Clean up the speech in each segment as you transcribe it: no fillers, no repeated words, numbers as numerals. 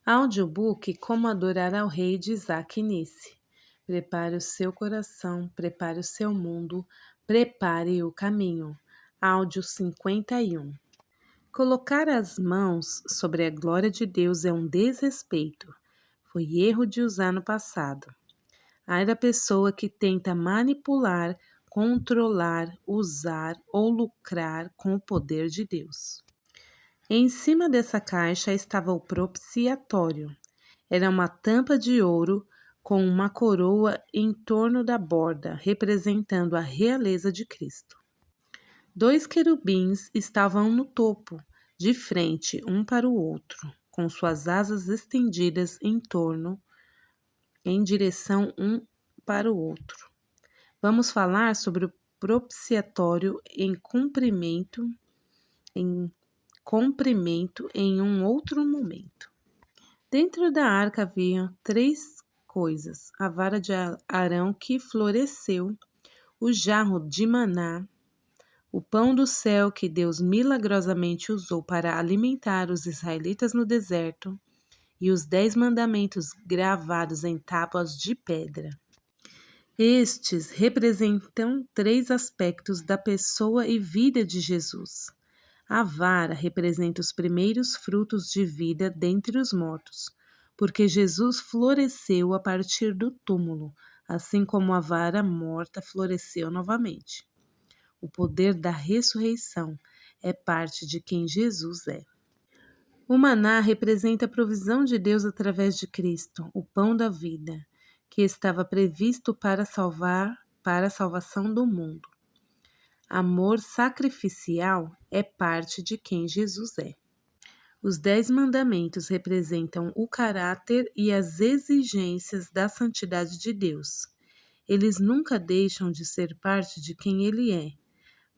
Audiobook Como Adorar ao Rei de Isaac Nisse. Prepare o seu coração, prepare o seu mundo, prepare o caminho. Áudio 51. Colocar as mãos sobre a glória de Deus é um desrespeito. Foi erro de usar no passado. Ai da pessoa que tenta manipular, controlar, usar ou lucrar com o poder de Deus. Em cima dessa caixa estava o propiciatório. Era uma tampa de ouro com uma coroa em torno da borda, representando a realeza de Cristo. 2 querubins estavam no topo, de frente um para o outro, com suas asas estendidas em direção um para o outro. Vamos falar sobre o propiciatório em comprimento em um outro momento. Dentro da arca havia 3 coisas: a vara de Arão que floresceu, o jarro de maná, o pão do céu que Deus milagrosamente usou para alimentar os israelitas no deserto, e os 10 mandamentos gravados em tábuas de pedra. Estes representam 3 aspectos da pessoa e vida de Jesus. A vara representa os primeiros frutos de vida dentre os mortos, porque Jesus floresceu a partir do túmulo, assim como a vara morta floresceu novamente. O poder da ressurreição é parte de quem Jesus é. O maná representa a provisão de Deus através de Cristo, o pão da vida, que estava previsto para a salvação do mundo. Amor sacrificial é parte de quem Jesus é. Os 10 mandamentos representam o caráter e as exigências da santidade de Deus. Eles nunca deixam de ser parte de quem Ele é,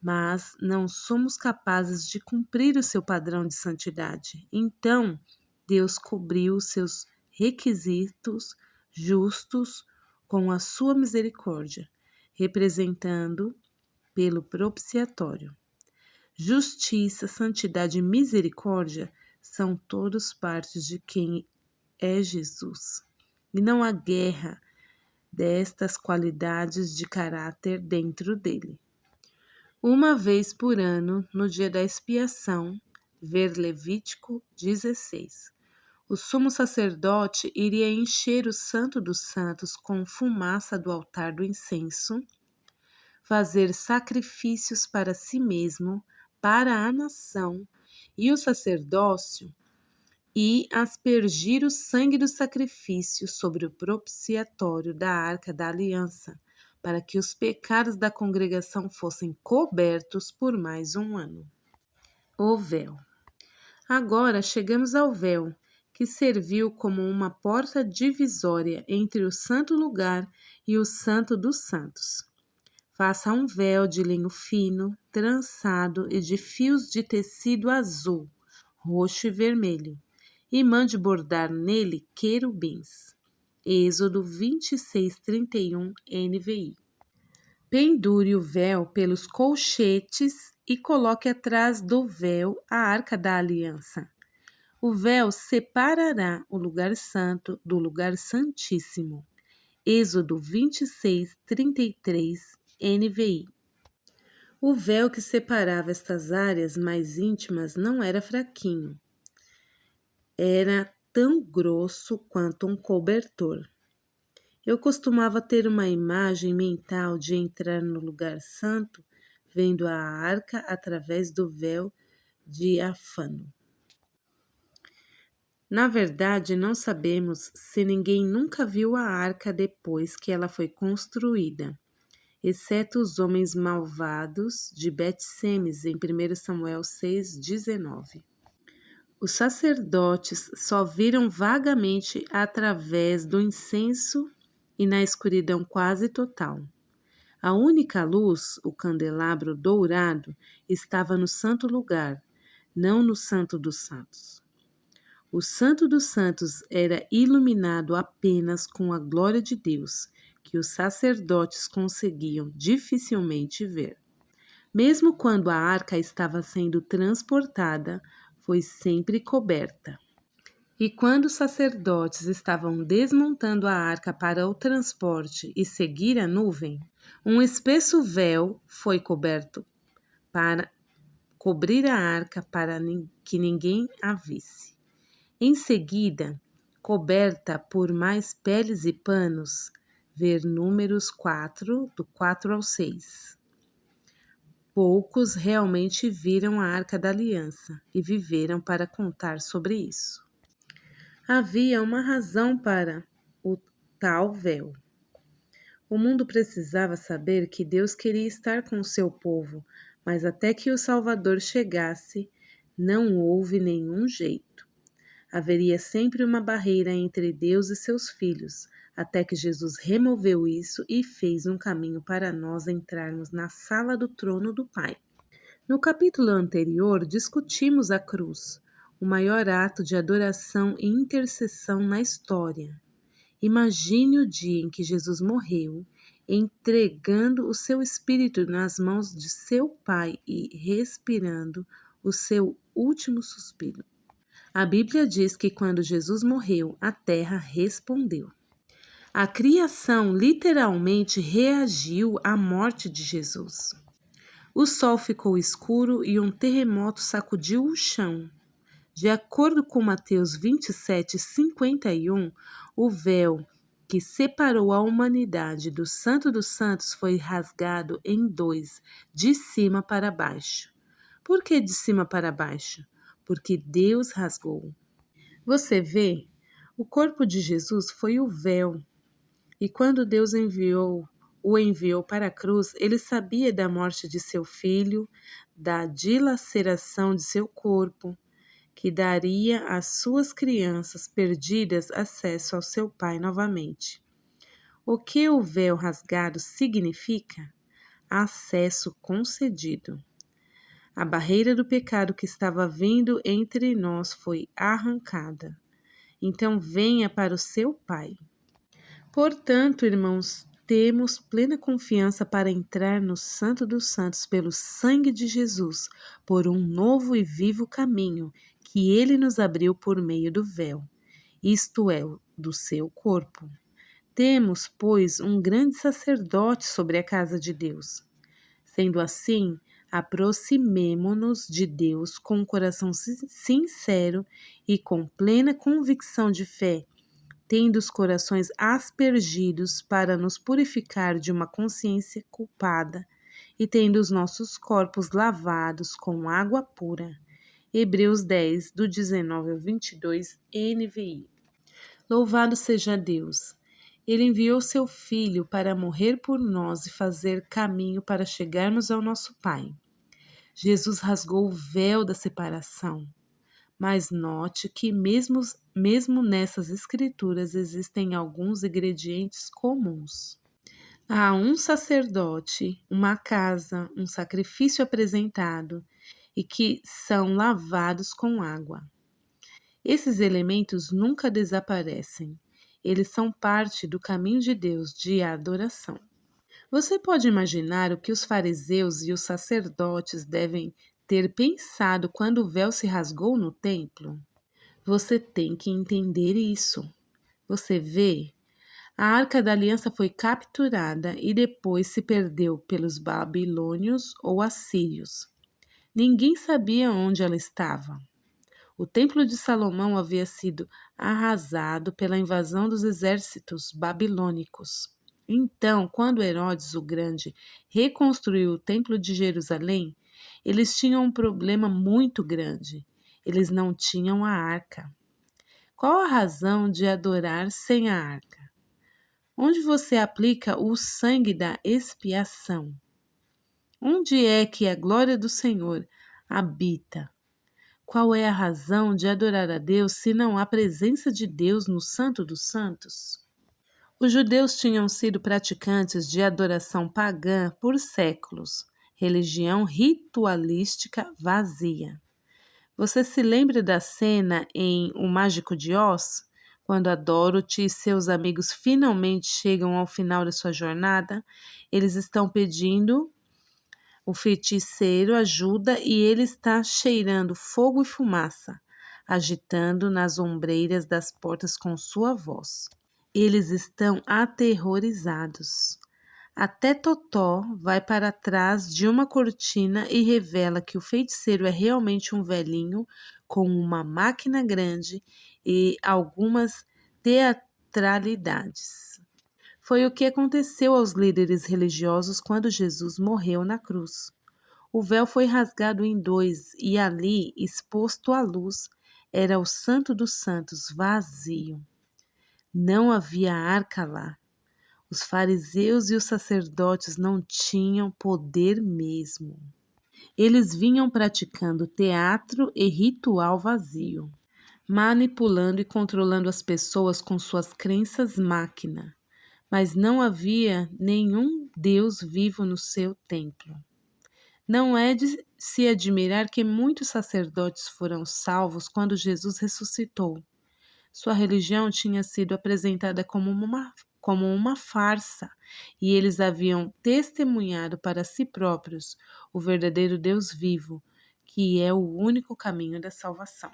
mas não somos capazes de cumprir o seu padrão de santidade. Então, Deus cobriu os seus requisitos justos com a sua misericórdia, representando pelo propiciatório. Justiça, santidade e misericórdia são todos partes de quem é Jesus. E não há guerra destas qualidades de caráter dentro dele. Uma vez por ano, no dia da expiação, ver Levítico 16. O sumo sacerdote iria encher o Santo dos Santos com fumaça do altar do incenso, fazer sacrifícios para si mesmo, para a nação e o sacerdócio, e aspergir o sangue do sacrifício sobre o propiciatório da Arca da Aliança, para que os pecados da congregação fossem cobertos por mais um ano. O véu. Agora chegamos ao véu, que serviu como uma porta divisória entre o santo lugar e o santo dos santos. Faça um véu de linho fino, trançado e de fios de tecido azul, roxo e vermelho, e mande bordar nele querubins. Êxodo 26:31 NVI. Pendure o véu pelos colchetes e coloque atrás do véu a Arca da Aliança. O véu separará o lugar santo do lugar santíssimo. Êxodo 26:33 NVI. O véu que separava estas áreas mais íntimas não era fraquinho. Era tão grosso quanto um cobertor. Eu costumava ter uma imagem mental de entrar no lugar santo, vendo a arca através do véu diáfano. Na verdade, não sabemos se ninguém nunca viu a arca depois que ela foi construída, exceto os homens malvados de Bet-Semes, em 1 Samuel 6:19. Os sacerdotes só viram vagamente através do incenso e na escuridão quase total. A única luz, o candelabro dourado, estava no santo lugar, não no Santo dos Santos. O Santo dos Santos era iluminado apenas com a glória de Deus, que os sacerdotes conseguiam dificilmente ver. Mesmo quando a arca estava sendo transportada, foi sempre coberta. E quando os sacerdotes estavam desmontando a arca para o transporte e seguir a nuvem, um espesso véu foi coberto para cobrir a arca para que ninguém a visse. Em seguida, coberta por mais peles e panos, ver Números 4, do 4 ao 6. Poucos realmente viram a Arca da Aliança e viveram para contar sobre isso. Havia uma razão para o tal véu. O mundo precisava saber que Deus queria estar com o seu povo, mas até que o Salvador chegasse, não houve nenhum jeito. Haveria sempre uma barreira entre Deus e seus filhos, até que Jesus removeu isso e fez um caminho para nós entrarmos na sala do trono do Pai. No capítulo anterior, discutimos a cruz, o maior ato de adoração e intercessão na história. Imagine o dia em que Jesus morreu, entregando o seu espírito nas mãos de seu Pai e respirando o seu último suspiro. A Bíblia diz que quando Jesus morreu, a terra respondeu. A criação literalmente reagiu à morte de Jesus. O sol ficou escuro e um terremoto sacudiu o chão. De acordo com Mateus 27:51, o véu que separou a humanidade do Santo dos Santos foi rasgado em dois, de cima para baixo. Por que de cima para baixo? Porque Deus rasgou. Você vê, o corpo de Jesus foi o véu, e quando Deus o enviou para a cruz, ele sabia da morte de seu filho, da dilaceração de seu corpo, que daria às suas crianças perdidas acesso ao seu Pai novamente. O que o véu rasgado significa? Acesso concedido. A barreira do pecado que estava vindo entre nós foi arrancada. Então venha para o seu Pai. Portanto, irmãos, temos plena confiança para entrar no Santo dos Santos pelo sangue de Jesus, por um novo e vivo caminho que ele nos abriu por meio do véu, isto é, do seu corpo. Temos, pois, um grande sacerdote sobre a casa de Deus. Sendo assim, aproximemo-nos de Deus com um coração sincero e com plena convicção de fé, tendo os corações aspergidos para nos purificar de uma consciência culpada e tendo os nossos corpos lavados com água pura. Hebreus 10, do 19 ao 22, NVI. Louvado seja Deus! Ele enviou seu Filho para morrer por nós e fazer caminho para chegarmos ao nosso Pai. Jesus rasgou o véu da separação. Mas note que mesmo nessas escrituras existem alguns ingredientes comuns. Há um sacerdote, uma casa, um sacrifício apresentado e que são lavados com água. Esses elementos nunca desaparecem. Eles são parte do caminho de Deus de adoração. Você pode imaginar o que os fariseus e os sacerdotes devem ter pensado quando o véu se rasgou no templo? Você tem que entender isso. Você vê? A Arca da Aliança foi capturada e depois se perdeu pelos babilônios ou assírios. Ninguém sabia onde ela estava. O Templo de Salomão havia sido arrasado pela invasão dos exércitos babilônicos. Então, quando Herodes o Grande reconstruiu o Templo de Jerusalém, eles tinham um problema muito grande. Eles não tinham a arca. Qual a razão de adorar sem a arca? Onde você aplica o sangue da expiação? Onde é que a glória do Senhor habita? Qual é a razão de adorar a Deus se não há presença de Deus no Santo dos Santos? Os judeus tinham sido praticantes de adoração pagã por séculos, religião ritualística vazia. Você se lembra da cena em O Mágico de Oz, quando a Dorothy e seus amigos finalmente chegam ao final da sua jornada? Eles estão pedindo o feiticeiro ajuda e ele está cheirando fogo e fumaça. agitando nas ombreiras das portas com sua voz. Eles estão aterrorizados. Até Totó vai para trás de uma cortina e revela que o feiticeiro é realmente um velhinho com uma máquina grande e algumas teatralidades. Foi o que aconteceu aos líderes religiosos quando Jesus morreu na cruz. O véu foi rasgado em dois e ali, exposto à luz, era o Santo dos Santos vazio. Não havia arca lá. Os fariseus e os sacerdotes não tinham poder mesmo. Eles vinham praticando teatro e ritual vazio, manipulando e controlando as pessoas com suas crenças máquina. Mas não havia nenhum Deus vivo no seu templo. Não é de se admirar que muitos sacerdotes foram salvos quando Jesus ressuscitou. Sua religião tinha sido apresentada como uma farsa, e eles haviam testemunhado para si próprios o verdadeiro Deus vivo, que é o único caminho da salvação.